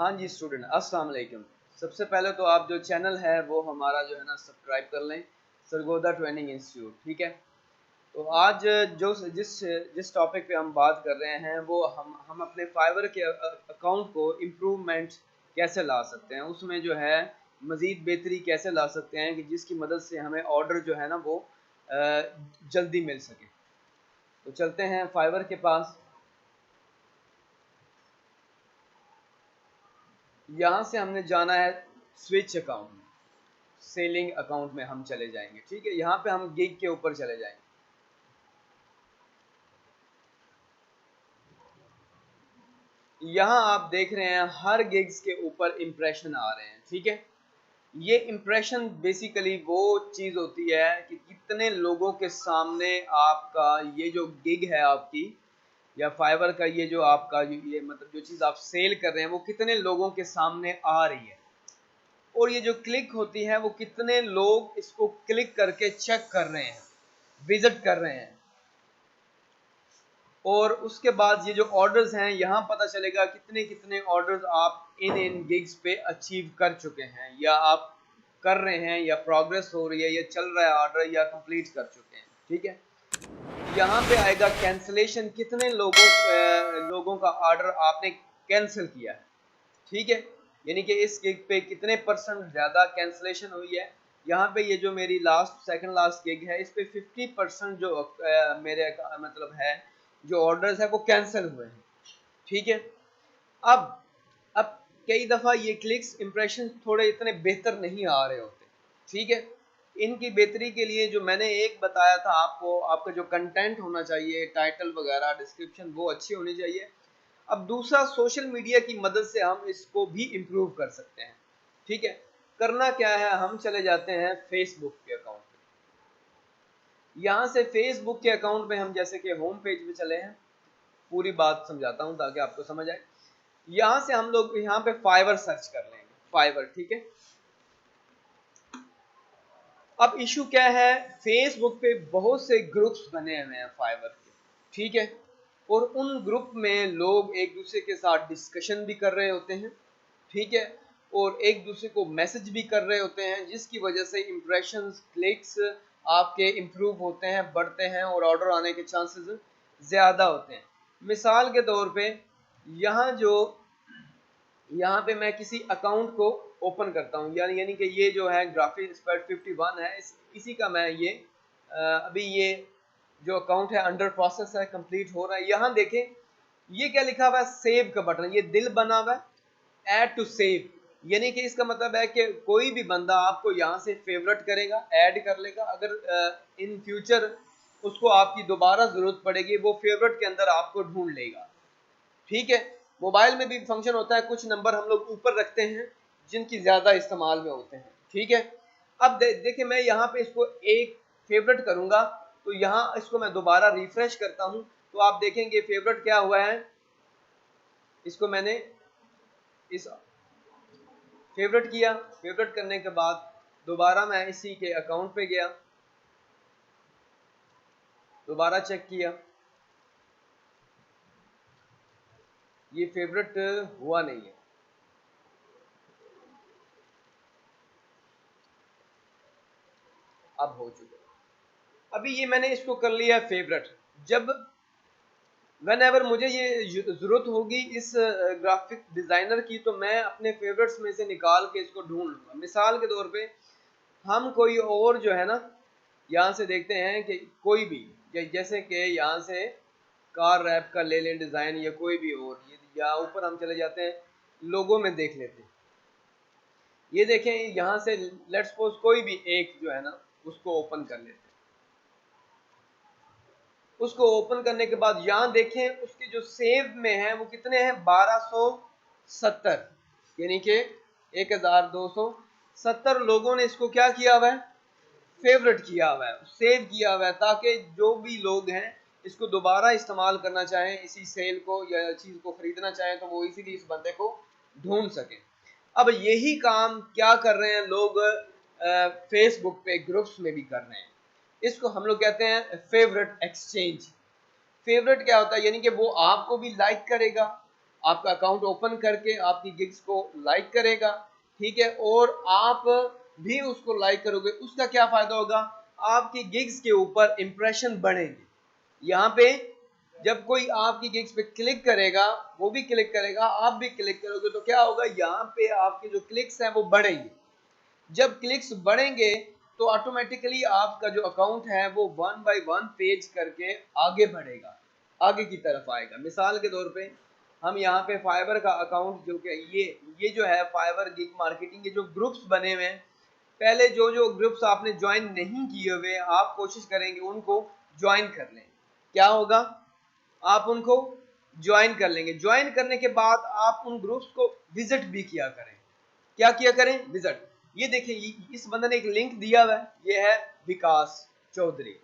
हाँ जी स्टूडेंट, अस्सलाम वालेकुम। सबसे पहले तो आप जो चैनल है वो हमारा जो है ना सब्सक्राइब कर लें, सरगोदा ट्रेनिंग इंस्टीट्यूट, ठीक है। तो आज जो जिस जिस टॉपिक पे हम बात कर रहे हैं वो हम अपने फाइवर के अकाउंट को इम्प्रूवमेंट कैसे ला सकते हैं, उसमें जो है मज़ीद बेहतरी कैसे ला सकते हैं कि जिसकी मदद से हमें ऑर्डर जो है ना वो जल्दी मिल सके। तो चलते हैं फाइवर के पास। यहाँ से हमने जाना है स्विच अकाउंट में, सेलिंग अकाउंट में हम चले जाएंगे, ठीक है। यहाँ पे हम गिग के ऊपर चले जाएंगे। यहाँ आप देख रहे हैं हर गिग्स के ऊपर इंप्रेशन आ रहे हैं, ठीक है। ये इंप्रेशन बेसिकली वो चीज़ होती है कि कितने लोगों के सामने आपका ये जो गिग है आपकी या फाइवर का ये जो आपका ये मतलब जो चीज़ आप सेल कर रहे हैं वो कितने लोगों के सामने आ रही है, और ये जो क्लिक होती है वो कितने लोग इसको क्लिक करके चेक कर रहे हैं, विजिट कर रहे हैं। और उसके बाद ये जो ऑर्डर्स हैं यहाँ पता चलेगा कितने कितने ऑर्डर्स आप इन गिग्स पे अचीव कर चुके हैं या आप कर रहे हैं या प्रोग्रेस हो रही है या चल रहा है ऑर्डर या कंप्लीट कर चुके हैं, ठीक है। यहाँ पे आएगा कैंसिलेशन, कितने लोगों का ऑर्डर आपने कैंसिल किया है, ठीक है। यानी कि इस गिग पे कितने परसेंट ज़्यादा कैंसिलेशन हुई है। यहाँ पे ये जो मेरी सेकंड लास्ट गिग है इस पे 50% जो मेरे मतलब है जो ऑर्डर्स है वो कैंसिल हुए हैं, ठीक है। अब अब कई दफ़ा ये क्लिक्स इंप्रेशन थोड़े इतने बेहतर नहीं आ रहे होते, ठीक है। इनकी बेहतरी के लिए जो मैंने एक बताया था आपको, आपका जो कंटेंट होना चाहिए, टाइटल वगैरह डिस्क्रिप्शन वो अच्छी होनी चाहिए। अब दूसरा, सोशल मीडिया की मदद से हम इसको भी इम्प्रूव कर सकते हैं, ठीक है। करना क्या है, हम चले जाते हैं फेसबुक के अकाउंट पे। यहाँ से फेसबुक के अकाउंट में हम जैसे कि होम पेज पे चले हैं, पूरी बात समझाता हूँ ताकि आपको समझ आए। यहाँ से हम लोग यहाँ पे फाइवर सर्च कर लेंगे, फाइवर, ठीक है। अब इशू क्या है, फेसबुक पे बहुत से ग्रुप्स बने हुए हैं फाइवर के, ठीक है। और उन ग्रुप में लोग एक दूसरे के साथ डिस्कशन भी कर रहे होते हैं, ठीक है। और एक दूसरे को मैसेज भी कर रहे होते हैं, जिसकी वजह से इंप्रेशंस, क्लिक्स आपके इम्प्रूव होते हैं, बढ़ते हैं और ऑर्डर आने के चांसेस ज़्यादा होते हैं। मिसाल के तौर पे यहाँ पे मैं किसी अकाउंट को ओपन करता हूँ, यानी कि ये जो है ग्राफिक एक्सपर्ट 51 है, इसी का मैं ये अभी ये जो अकाउंट है अंडर प्रोसेस है, कंप्लीट हो रहा है। यहाँ देखें ये क्या लिखा हुआ है, सेव का बटन, ये दिल बना हुआ है, ऐड टू सेव। यानी कि इसका मतलब है कि कोई भी बंदा आपको यहाँ से फेवरेट करेगा, ऐड कर लेगा। अगर इन फ्यूचर उसको आपकी दोबारा ज़रूरत पड़ेगी, वो फेवरेट के अंदर आपको ढूंढ लेगा, ठीक है। मोबाइल में भी फंक्शन होता है, कुछ नंबर हम लोग ऊपर रखते हैं जिनकी ज़्यादा इस्तेमाल में होते हैं, ठीक है। अब देखिए मैं यहाँ पे इसको एक फेवरेट करूँगा, तो यहाँ इसको मैं दोबारा रिफ्रेश करता हूँ तो आप देखेंगे फेवरेट क्या हुआ है। इसको मैंने इस फेवरेट किया, फेवरेट करने के बाद दोबारा मैं इसी के अकाउंट पे गया, दोबारा चेक किया, ये फेवरेट हुआ नहीं है। अब हो चुका, अभी ये मैंने इसको कर लिया फेवरेट। जब वेन एवर मुझे ये ज़रूरत होगी इस ग्राफिक डिज़ाइनर की, तो मैं अपने फेवरेट्स में से निकाल के इसको ढूंढ लूँगा। मिसाल के तौर पे हम कोई और जो है ना, यहाँ से देखते हैं कि कोई भी जैसे कि यहाँ से कार रैप का ले लें डिज़ाइन या कोई भी और, या ऊपर हम चले जाते हैं लोगों में देख लेते हैं। ये देखें यहाँ से लेट्स सपोज कोई भी एक जो है ना उसको ओपन कर लेते हैं। उसको ओपन करने के बाद यहाँ देखें उसके जो सेव में है वो कितने हैं, 1270, यानी कि 1270 लोगों ने इसको क्या किया हुआ है, फेवरेट किया हुआ है, सेव किया हुआ है, ताकि जो भी लोग हैं इसको दोबारा इस्तेमाल करना चाहें, इसी सेल को या चीज़ को खरीदना चाहें, तो वो इसीलिए इस बंदे को ढूंढ सकें। अब यही काम क्या कर रहे हैं लोग फेसबुक पे ग्रुप्स में भी कर रहे हैं। इसको हम लोग कहते हैं फेवरेट एक्सचेंज। फेवरेट क्या होता है, यानी कि वो आपको भी लाइक करेगा आपका अकाउंट ओपन करके आपकी गिग्स को लाइक करेगा, ठीक है, और आप भी उसको लाइक करोगे। उसका क्या फायदा होगा, आपकी गिग्स के ऊपर इंप्रेशन बढ़ेंगे। यहाँ पे जब कोई आपकी गिग्स पे क्लिक करेगा, वो भी क्लिक करेगा, आप भी क्लिक करोगे, तो क्या होगा, यहाँ पे आपके जो क्लिक्स हैं वो बढ़ेंगे। जब क्लिक्स बढ़ेंगे तो ऑटोमेटिकली आपका जो अकाउंट है वो 1 बाय 1 पेज करके आगे बढ़ेगा, आगे की तरफ आएगा। मिसाल के तौर पे हम यहाँ पे फाइवर का अकाउंट, जो कि ये जो है फाइवर गिग मार्केटिंग के जो ग्रुप्स बने हुए हैं, पहले जो ग्रुप्स आपने ज्वाइन नहीं किए हुए, आप कोशिश करेंगे उनको ज्वाइन कर लें। क्या होगा, आप उनको ज्वाइन कर लेंगे। ज्वाइन करने के बाद आप उन ग्रुप्स को विजिट भी किया करें। क्या किया करें, विजिट। ये देखिए, इस बंदे ने एक लिंक दिया हुआ है, ये है विकास चौधरी,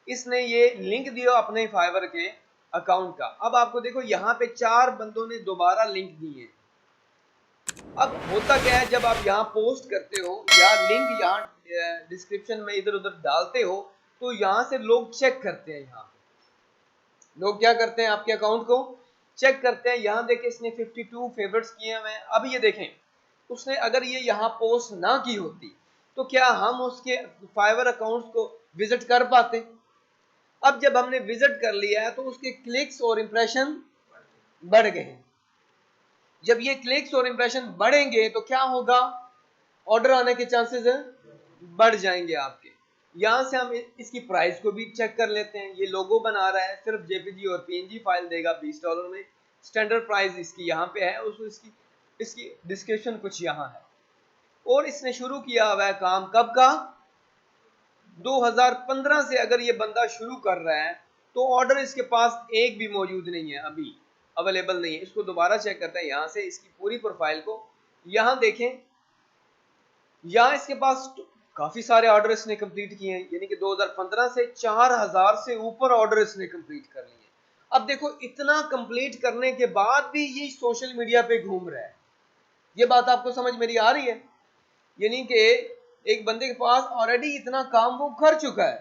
इसने ये लिंक दिया अपने फाइवर के अकाउंट का। अब आपको देखो यहाँ पे 4 बंदों ने दोबारा लिंक दिए। अब होता क्या है, जब आप यहाँ पोस्ट करते हो या लिंक यहाँ डिस्क्रिप्शन में इधर उधर डालते हो, तो यहाँ से लोग चेक करते हैं। यहाँ लोग क्या करते हैं, आपके अकाउंट को चेक करते हैं। यहाँ देखें, इसने 52 फेवरेट्स किए हुए हैं। अब ये देखें, उसने अगर ये यहाँ पोस्ट ना की होती तो क्या हम उसके फाइवर अकाउंट्स को विजिट कर पाते। अब जब हमने विजिट कर लिया है तो उसके क्लिक्स और इंप्रेशन बढ़ गए। जब ये क्लिक्स और इंप्रेशन बढ़ेंगे तो क्या होगा, ऑर्डर आने के चांसेस बढ़ जाएंगे आपके। यहां से हम इसकी प्राइस को भी चेक कर लेते हैं। ये लोगो बना रहा है, सिर्फ जेपीजी और पीएनजी फाइल देगा $20 में। स्टैंडर्ड प्राइस इसकी यहाँ पे है, इसकी डिस्क्रिप्शन कुछ यहाँ है। और इसने शुरू किया हुआ है काम कब का, 2015 से अगर ये बंदा शुरू कर रहा है तो ऑर्डर इसके पास एक भी मौजूद नहीं है, अभी अवेलेबल नहीं है। इसको दोबारा चेक करते हैं यहाँ से, इसकी पूरी प्रोफाइल को यहाँ देखें। यहाँ इसके पास काफी सारे ऑर्डर इसने कंप्लीट किए हैं, यानी कि 2015 से 4000 से ऊपर ऑर्डर इसने कंप्लीट कर लिए। अब देखो, इतना कंप्लीट करने के बाद भी ये सोशल मीडिया पे घूम रहा है। ये बात आपको समझ मेरी आ रही है, यानी कि एक बंदे के पास ऑलरेडी इतना काम वो कर चुका है,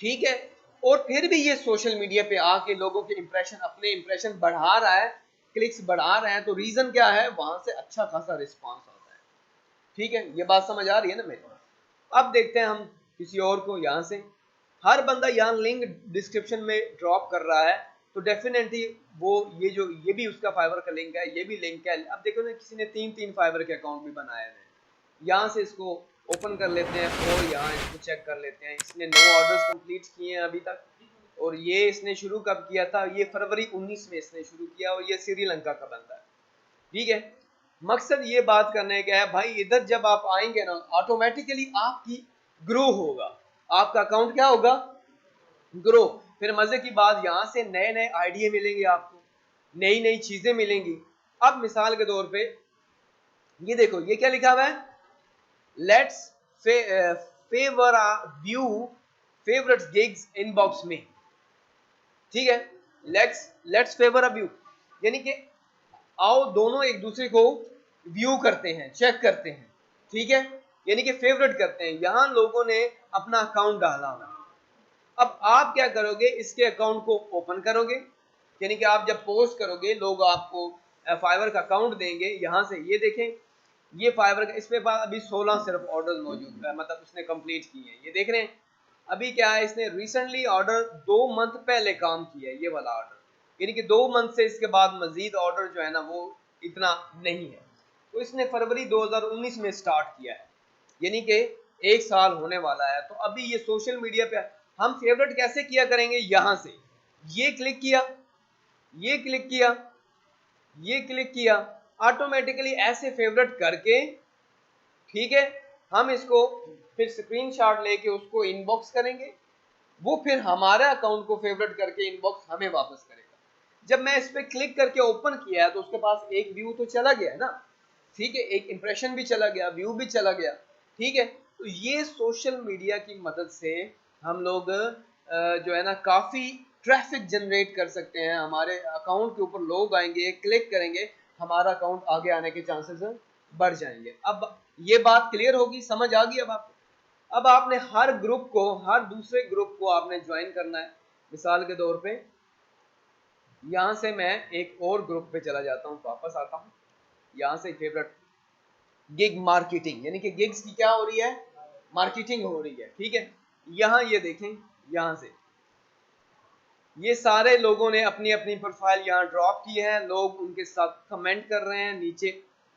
ठीक है, और फिर भी ये सोशल मीडिया पे आके लोगों के इंप्रेशन, अपने इंप्रेशन बढ़ा रहा है, क्लिक्स बढ़ा रहे हैं। तो रीजन क्या है, वहां से अच्छा खासा रिस्पांस आता है। ठीक है, ये बात समझ आ रही है ना मेरे। अब देखते हैं हम किसी और को। यहाँ से हर बंदा यहाँ लिंक डिस्क्रिप्शन में ड्रॉप कर रहा है, तो डेफिनेटली वो ये भी उसका फाइवर का लिंक है, ये भी लिंक है। अब देखो ना, किसी ने 3 फाइवर के अकाउंट भी बनाए हैं। यहाँ से इसको ओपन कर लेते हैं और यहाँ इसको चेक कर लेते हैं। इसने 9 ऑर्डर्स कंप्लीट किए हैं अभी तक, और ये इसने शुरू कब किया था, ये फरवरी 19 में इसने शुरू किया, और ये श्रीलंका का बंदा है। ठीक है, मकसद ये बात करने का है भाई, इधर जब आप आएंगे ना, ऑटोमेटिकली आपकी ग्रो होगा, आपका अकाउंट क्या होगा, ग्रो। फिर मजे की बात, यहाँ से नए नए आइडिया मिलेंगे आपको, नई नई चीजें मिलेंगी। अब मिसाल के तौर पे ये देखो, ये क्या लिखा हुआ है, let's favour view favourite gigs inbox में। ठीक है, लेट्स फेवर अ व्यू, यानी कि आओ दोनों एक दूसरे को व्यू करते हैं, चेक करते हैं। ठीक है, यानी कि फेवरेट करते हैं। यहां लोगों ने अपना अकाउंट डाला हुआ। अब आप क्या करोगे, इसके अकाउंट को ओपन करोगे, यानी कि आप जब पोस्ट करोगे लोग आपको फाइवर का अकाउंट देंगे। यहां से ये देखें, ये फाइवर का, इसमें अभी 16 सिर्फ ऑर्डर मौजूद है, मतलब उसने कंप्लीट किए हैं। ये देख रहे हैं, अभी क्या है, इसने रिसेंटली ऑर्डर 2 मंथ पहले काम किया है, ये वाला ऑर्डर, यानी कि 2 मंथ से इसके बाद मजीद ऑर्डर जो है ना वो इतना नहीं है। तो इसने फरवरी 2019 में स्टार्ट किया है, यानी कि 1 साल होने वाला है। तो अभी ये सोशल मीडिया पे हम फेवरेट कैसे किया करेंगे, यहां से ये क्लिक किया, ये क्लिक किया, ये क्लिक किया, ऑटोमेटिकली ऐसे फेवरेट करके, ठीक है, हम इसको फिर स्क्रीनशॉट लेके उसको इनबॉक्स करेंगे। वो फिर हमारे अकाउंट को फेवरेट करके इनबॉक्स हमें वापस करेगा। जब मैं इस पे क्लिक करके ओपन किया है तो उसके पास एक व्यू तो चला गया है ना, ठीक है, एक इंप्रेशन भी चला गया, व्यू भी चला गया। ठीक है, तो ये सोशल मीडिया की मदद से हम लोग जो है ना काफी ट्रैफिक जनरेट कर सकते हैं। हमारे अकाउंट के ऊपर लोग आएंगे, क्लिक करेंगे, हमारा अकाउंट आगे आने के चांसेस बढ़ जाएंगे। अब ये बात क्लियर होगी, समझ आ गई अब आपको। अब आपने हर ग्रुप को, हर दूसरे ग्रुप को आपने ज्वाइन करना है। मिसाल के तौर पे यहाँ से मैं एक और ग्रुप पे चला जाता हूँ, वापस आता हूँ। यहाँ से फेवरेट गिग मार्केटिंग, यानी कि गिग्स की क्या हो रही है, मार्केटिंग हो रही है, ठीक है। यहाँ ये देखें, यहाँ से ये सारे लोगों ने अपनी अपनी प्रोफाइल यहाँ ड्रॉप की है, लोग उनके साथ कमेंट कर रहे हैं, नीचे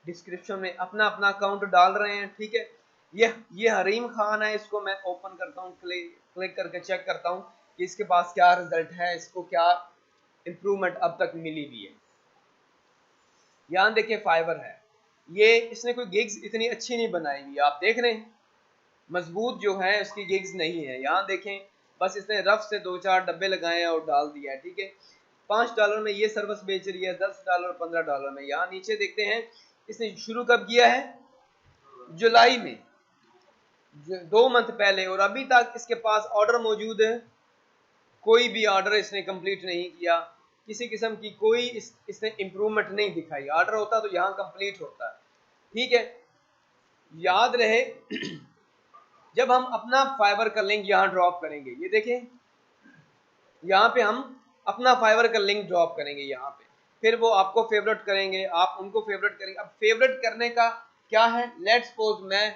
डिस्क्रिप्शन में अपना अपना अकाउंट डाल रहे हैं, ठीक है। ये हरीम खान है, इसको मैं ओपन करता हूँ, क्लिक करके चेक करता हूँ कि इसके पास क्या रिजल्ट है, इसको क्या इंप्रूवमेंट अब तक मिली हुई है। यहाँ देखिए फाइवर है, ये इसने कोई गिग्स इतनी अच्छी नहीं बनाई हुई, आप देख रहे हैं मजबूत जो है इसकी गिग्स नहीं है। यहाँ देखें बस इसने रफ से 2-4 डब्बे लगाए और डाल दिया है, ठीक है। $5 में ये सर्विस बेच रही है, $10 $15 में। यहाँ नीचे देखते हैं इसने शुरू कब किया है, जुलाई में, 2 मंथ पहले, और अभी तक इसके पास ऑर्डर मौजूद है, कोई भी ऑर्डर इसने कंप्लीट नहीं किया, किसी किस्म की कोई इसने इंप्रूवमेंट नहीं दिखाई। ऑर्डर होता तो यहाँ कंप्लीट होता है, ठीक है। याद रहे जब हम अपना फाइवर का लिंक यहाँ ड्रॉप करेंगे, ये देखें यहाँ पे हम अपना फाइवर का लिंक ड्रॉप करेंगे यहाँ पे, फिर वो आपको फेवरेट करेंगे, आप उनको फेवरेट करेंगे। अब फेवरेट करने का क्या है, लेट्स सपोज मैं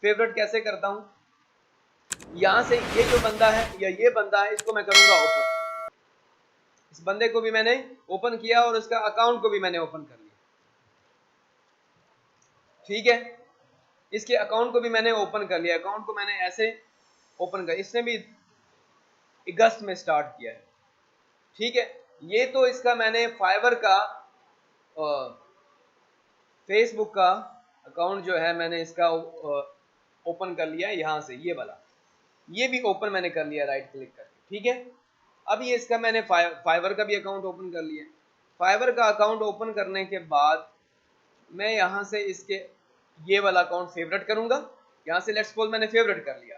फेवरेट कैसे करता हूँ, यहाँ से ये जो बंदा है या ये बंदा है, इसको मैं करूंगा ओपन, इस बंदे को भी मैंने ओपन किया और इसका अकाउंट को भी मैंने ओपन कर लिया, ठीक है। इसके अकाउंट को भी मैंने ओपन कर लिया, अकाउंट को मैंने ऐसे ओपन कर, इसने भी अगस्त में स्टार्ट किया है, ठीक है। ये तो इसका मैंने फाइवर का फेसबुक का अकाउंट जो है मैंने इसका ओपन कर लिया है, यहाँ से ये वाला, ये भी ओपन मैंने कर लिया राइट क्लिक करके, ठीक है। अब ये इसका मैंने फाइवर का भी अकाउंट ओपन कर लिया। फाइवर का अकाउंट ओपन करने के बाद मैं यहाँ से इसके ये वाला अकाउंट फेवरेट करूंगा, यहाँ से लेट्स सपोज मैंने फेवरेट कर लिया।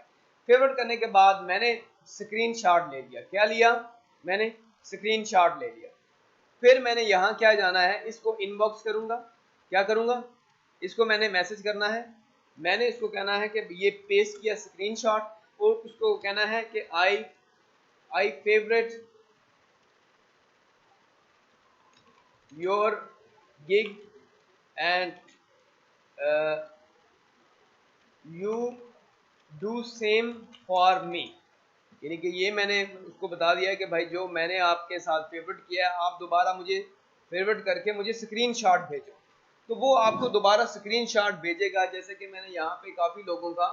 फेवरेट करने के बाद मैंने स्क्रीनशॉट ले लिया, क्या लिया, मैंने स्क्रीनशॉट ले लिया। फिर मैंने यहाँ क्या जाना है, इसको इनबॉक्स करूंगा, क्या करूंगा, इसको मैंने मैसेज करना है, मैंने इसको कहना है कि ये पेस्ट किया स्क्रीनशॉट, और उसको कहना है कि I favourite your gig and you do same for me, यानी कि ये मैंने उसको बता दिया है कि भाई जो मैंने आपके साथ फेवरेट किया है, आप दोबारा मुझे फेवरेट करके मुझे स्क्रीनशॉट भेजो। तो वो आपको दोबारा स्क्रीनशॉट भेजेगा, जैसे कि मैंने यहाँ पे काफ़ी लोगों का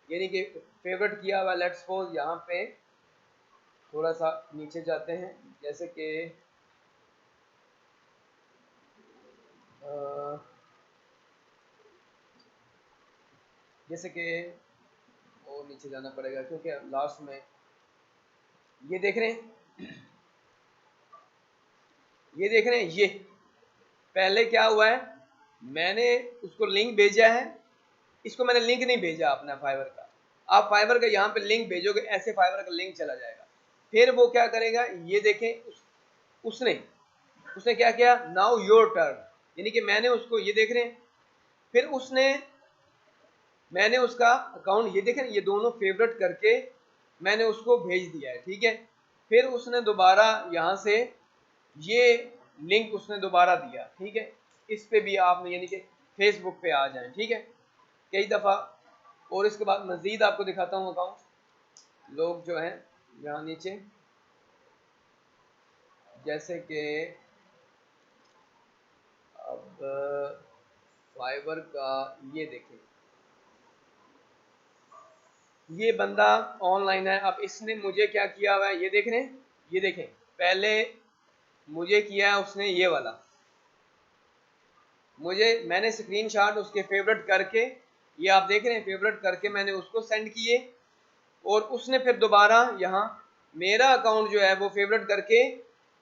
यानी कि फेवरेट किया हुआ। लेट्स सपोज यहाँ पे थोड़ा सा नीचे जाते हैं, जैसे कि और नीचे जाना पड़ेगा क्योंकि लास्ट में ये देख रहे हैं, ये देख रहे हैं, ये पहले क्या हुआ है, मैंने उसको लिंक भेजा है, इसको मैंने लिंक नहीं भेजा अपना फाइवर का। आप फाइवर का यहाँ पे लिंक भेजोगे, ऐसे फाइवर का लिंक चला जाएगा। फिर वो क्या करेगा, ये देखें उसने क्या किया, नाउ योर टर्न, यानी कि मैंने उसको, ये देख रहे हैं, फिर मैंने उसका अकाउंट, ये देखें, ये दोनों फेवरेट करके मैंने उसको भेज दिया है, ठीक है। फिर उसने दोबारा यहाँ से ये लिंक उसने दोबारा दिया, ठीक है। इस पे भी आप यानी कि फेसबुक पे आ जाएं, ठीक है, कई दफ़ा। और इसके बाद मज़ीद आपको दिखाता हूँ अकाउंट, लोग जो हैं यहाँ नीचे, जैसे कि अब फाइवर का ये देखें, ये बंदा ऑनलाइन है। अब इसने मुझे क्या किया हुआ है, ये देख रहे हैं, ये देखें, पहले मुझे किया है उसने ये वाला, मैंने स्क्रीनशॉट उसके फेवरेट करके, ये आप देख रहे हैं, फेवरेट करके मैंने उसको सेंड किए, और उसने फिर दोबारा यहाँ मेरा अकाउंट जो है वो फेवरेट करके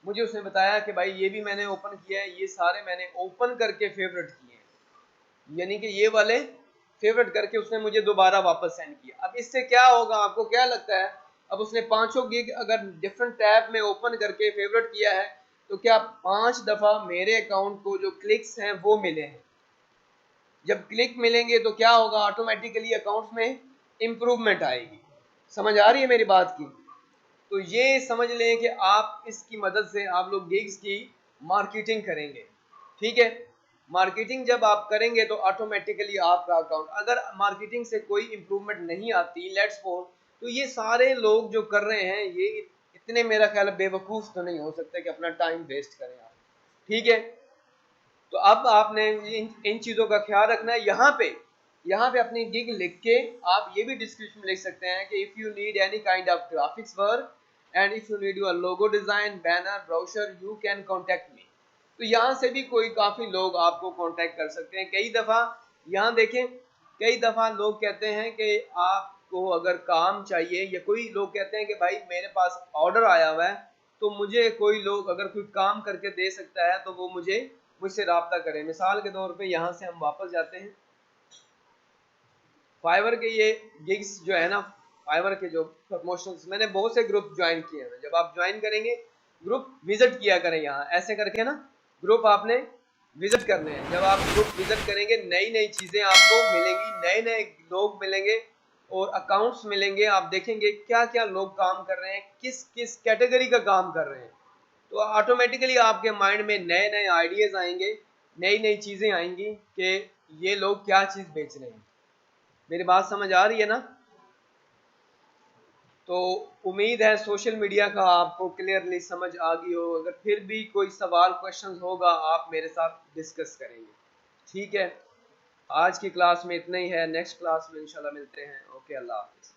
मुझे उसने बताया कि भाई ये भी मैंने ओपन किया है, ये सारे मैंने ओपन करके फेवरेट किए हैं, यानी कि ये वाले फेवरेट करके उसने मुझे दोबारा वापस सेंड किया। अब इससे क्या होगा, आपको क्या लगता है, अब उसने 5 गिग अगर डिफरेंट टैब में ओपन करके फेवरेट किया है, तो क्या 5 दफ़ा मेरे अकाउंट को जो क्लिक्स हैं वो मिले हैं। जब क्लिक मिलेंगे तो क्या होगा, ऑटोमेटिकली अकाउंट में इंप्रूवमेंट आएगी। समझ आ रही है मेरी बात की। तो ये समझ लें कि आप इसकी मदद से आप लोग गिग्स की मार्केटिंग करेंगे, ठीक है। मार्केटिंग जब आप करेंगे तो ऑटोमेटिकली आपका अकाउंट, अगर मार्केटिंग से कोई इम्प्रूवमेंट नहीं आती, लेट्स सपोज, तो ये सारे लोग जो कर रहे हैं ये इतने मेरा ख्याल बेवकूफ़ तो नहीं हो सकते कि अपना टाइम वेस्ट करें आप, ठीक है। तो अब आपने इन चीज़ों का ख्याल रखना है। यहाँ पे अपनी गिग लिख के आप ये भी डिस्क्रिप्शन में लिख सकते हैं कि if you need any kind of graphics work and if you need your logo design, banner, brochure, you can contact me. तो यहाँ से भी कोई काफ़ी लोग आपको कॉन्टेक्ट कर सकते हैं। कई दफ़ा यहाँ देखें, कई दफ़ा लोग कहते हैं कि आपको अगर काम चाहिए, या कोई लोग कहते हैं कि भाई मेरे पास ऑर्डर आया हुआ है, तो मुझे कोई लोग अगर कोई काम करके दे सकता है तो वो मुझसे रब्ता करें। मिसाल के तौर पे यहाँ से हम वापस जाते हैं, फाइवर के ये गिग्स जो है ना, फाइवर के जो प्रमोशंस, मैंने बहुत से ग्रुप ज्वाइन किए हैं। जब आप ज्वाइन करेंगे ग्रुप विजिट किया करें, यहाँ ऐसे करके ना ग्रुप आपने विजिट करने हैं। जब आप ग्रुप विजिट करेंगे नई नई चीज़ें आपको मिलेंगी, नए नए लोग मिलेंगे और अकाउंट्स मिलेंगे। आप देखेंगे क्या क्या लोग काम कर रहे हैं, किस किस कैटेगरी का काम कर रहे हैं, तो ऑटोमेटिकली आपके माइंड में नए नए आइडियाज़ आएंगे, नई नई चीज़ें आएंगी कि ये लोग क्या चीज़ बेच रहे हैं। मेरी बात समझ आ रही है ना? तो उम्मीद है सोशल मीडिया का आपको क्लियरली समझ आ गई हो। अगर फिर भी कोई सवाल क्वेश्चन होगा आप मेरे साथ डिस्कस करेंगे, ठीक है। आज की क्लास में इतना ही है, नेक्स्ट क्लास में इंशाल्लाह मिलते हैं। ओके, अल्लाह हाफिज़।